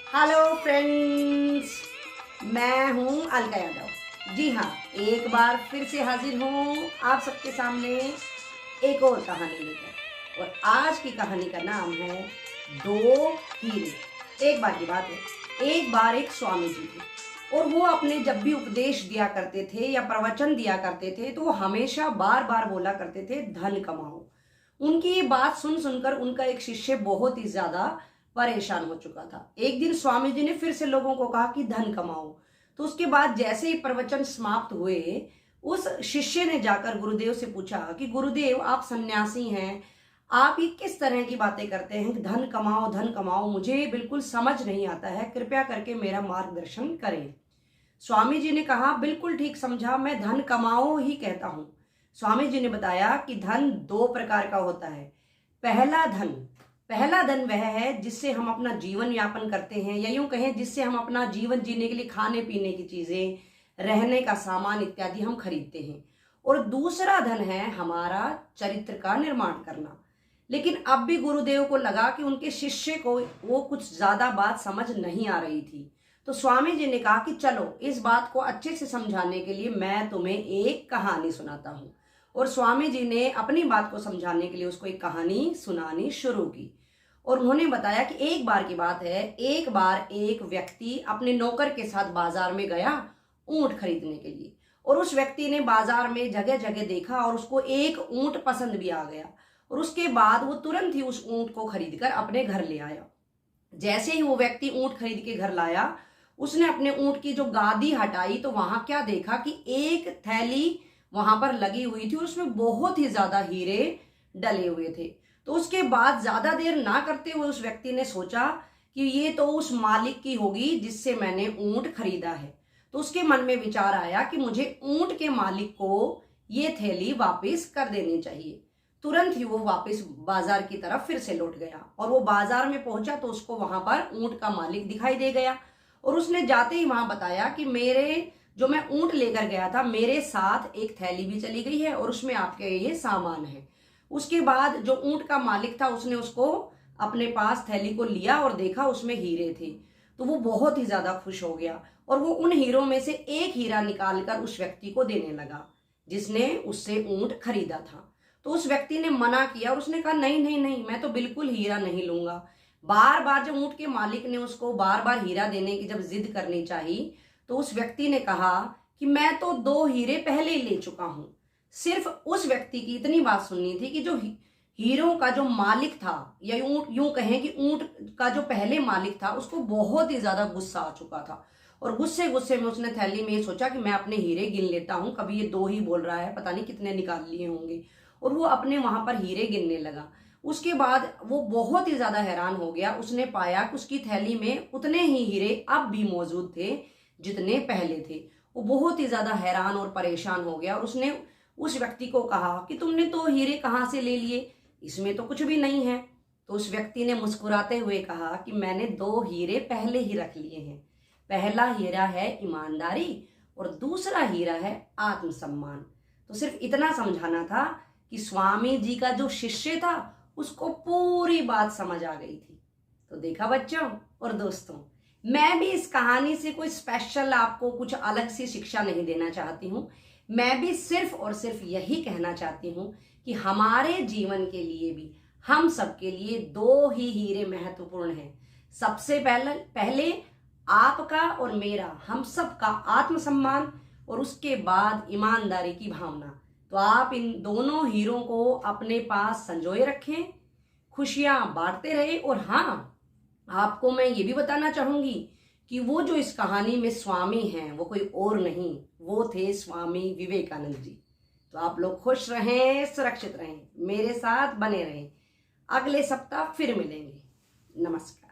Hello friends, मैं हूं अलका यादव। जी हाँ, एक बार फिर से हाजिर हूं आप सबके सामने एक और कहानी लेकर। और आज की कहानी का नाम है दो हीरे। एक बार की बात है, एक बार एक स्वामी जी थे और वो अपने जब भी उपदेश दिया करते थे या प्रवचन दिया करते थे तो वो हमेशा बार बार बोला करते थे, धन कमाओ। उनकी ये बात सुन सुनकर उनका एक शिष्य बहुत ही ज्यादा परेशान हो चुका था। एक दिन स्वामी जी ने फिर से लोगों को कहा कि धन कमाओ। तो उसके बाद जैसे ही प्रवचन समाप्त हुए, उस शिष्य ने जाकर गुरुदेव से पूछा कि गुरुदेव, आप सन्यासी हैं, आप ये किस तरह की बातें करते हैं कि धन कमाओ धन कमाओ, मुझे बिल्कुल समझ नहीं आता है, कृपया करके मेरा मार्गदर्शन करें। स्वामी जी ने कहा, बिल्कुल ठीक समझा, मैं धन कमाओ ही कहता हूं। स्वामी जी ने बताया कि धन दो प्रकार का होता है। पहला धन वह है जिससे हम अपना जीवन यापन करते हैं, या यूं कहें जिससे हम अपना जीवन जीने के लिए खाने पीने की चीजें, रहने का सामान इत्यादि हम खरीदते हैं। और दूसरा धन है हमारा चरित्र का निर्माण करना। लेकिन अब भी गुरुदेव को लगा कि उनके शिष्य को वो कुछ ज्यादा बात समझ नहीं आ रही थी। तो स्वामी जी ने कहा कि चलो, इस बात को अच्छे से समझाने के लिए मैं तुम्हें एक कहानी सुनाता हूं। और स्वामी जी ने अपनी बात को समझाने के लिए उसको एक कहानी सुनानी शुरू की। और उन्होंने बताया कि एक बार की बात है, एक बार एक व्यक्ति अपने नौकर के साथ बाजार में गया ऊंट खरीदने के लिए। और उस व्यक्ति ने बाजार में जगह जगह देखा और उसको एक ऊंट पसंद भी आ गया। और उसके बाद वो तुरंत ही उस ऊंट को खरीदकर अपने घर ले आया। जैसे ही वो व्यक्ति ऊंट खरीद के घर लाया, उसने अपने ऊंट की जो गादी हटाई तो वहां क्या देखा कि एक थैली वहां पर लगी हुई थी और उसमें बहुत ही ज्यादा हीरे डले हुए थे। तो उसके बाद ज्यादा देर ना करते हुए उस व्यक्ति ने सोचा कि ये तो उस मालिक की होगी जिससे मैंने ऊंट खरीदा है। तो उसके मन में विचार आया कि मुझे ऊंट के मालिक को ये थैली वापस कर देनी चाहिए। तुरंत ही वो वापस बाजार की तरफ फिर से लौट गया और वो बाजार में पहुंचा तो उसको वहां पर ऊंट का मालिक दिखाई दे गया। और उसने जाते ही वहां बताया कि मैं ऊंट लेकर गया था, मेरे साथ एक थैली भी चली गई है और उसमें आपके ये सामान है। उसके बाद जो ऊंट का मालिक था उसने उसको अपने पास थैली को लिया और देखा उसमें हीरे थे। तो वो बहुत ही ज्यादा खुश हो गया और वो उन हीरों में से एक हीरा निकालकर उस व्यक्ति को देने लगा जिसने उससे ऊंट खरीदा था। तो उस व्यक्ति ने मना किया और उसने कहा, नहीं नहीं नहीं, मैं तो बिल्कुल हीरा नहीं लूंगा। बार बार जब ऊंट के मालिक ने उसको बार बार हीरा देने की जब जिद करनी चाहिए तो उस व्यक्ति ने कहा कि मैं तो दो हीरे पहले ही ले चुका हूं। सिर्फ उस व्यक्ति की इतनी बात सुननी थी कि जो हीरों का जो मालिक था, या यूं कहें कि ऊंट का जो पहले मालिक था, उसको बहुत ही ज्यादा गुस्सा आ चुका था। और गुस्से गुस्से में उसने थैली में ये सोचा कि मैं अपने हीरे गिन लेता हूं, कभी ये दो ही बोल रहा है, पता नहीं कितने निकाल लिए होंगे। और वो अपने वहां पर हीरे गिनने लगा। उसके बाद वो बहुत ही ज्यादा हैरान हो गया। उसने पाया कि उसकी थैली में उतने ही हीरे अब भी मौजूद थे जितने पहले थे। वो बहुत ही ज्यादा हैरान और परेशान हो गया और उसने उस व्यक्ति को कहा कि तुमने तो हीरे कहाँ से ले लिए, इसमें तो कुछ भी नहीं है। तो उस व्यक्ति ने मुस्कुराते हुए कहा कि मैंने दो हीरे पहले ही रख लिए हैं। पहला हीरा है ईमानदारी और दूसरा हीरा है आत्मसम्मान। तो सिर्फ इतना समझाना था कि स्वामी जी का जो शिष्य था उसको पूरी बात समझ आ गई थी। तो देखा बच्चों और दोस्तों, मैं भी इस कहानी से कोई स्पेशल आपको कुछ अलग सी शिक्षा नहीं देना चाहती हूँ। मैं भी सिर्फ और सिर्फ यही कहना चाहती हूँ कि हमारे जीवन के लिए भी, हम सबके लिए दो ही हीरे महत्वपूर्ण हैं। सबसे पहले आपका और मेरा, हम सबका आत्मसम्मान, और उसके बाद ईमानदारी की भावना। तो आप इन दोनों हीरों को अपने पास संजोए रखें, खुशियां बांटते रहे। और हाँ, आपको मैं ये भी बताना चाहूंगी कि वो जो इस कहानी में स्वामी हैं वो कोई और नहीं, वो थे स्वामी विवेकानंद जी। तो आप लोग खुश रहें, सुरक्षित रहें, मेरे साथ बने रहें। अगले सप्ताह फिर मिलेंगे। नमस्कार।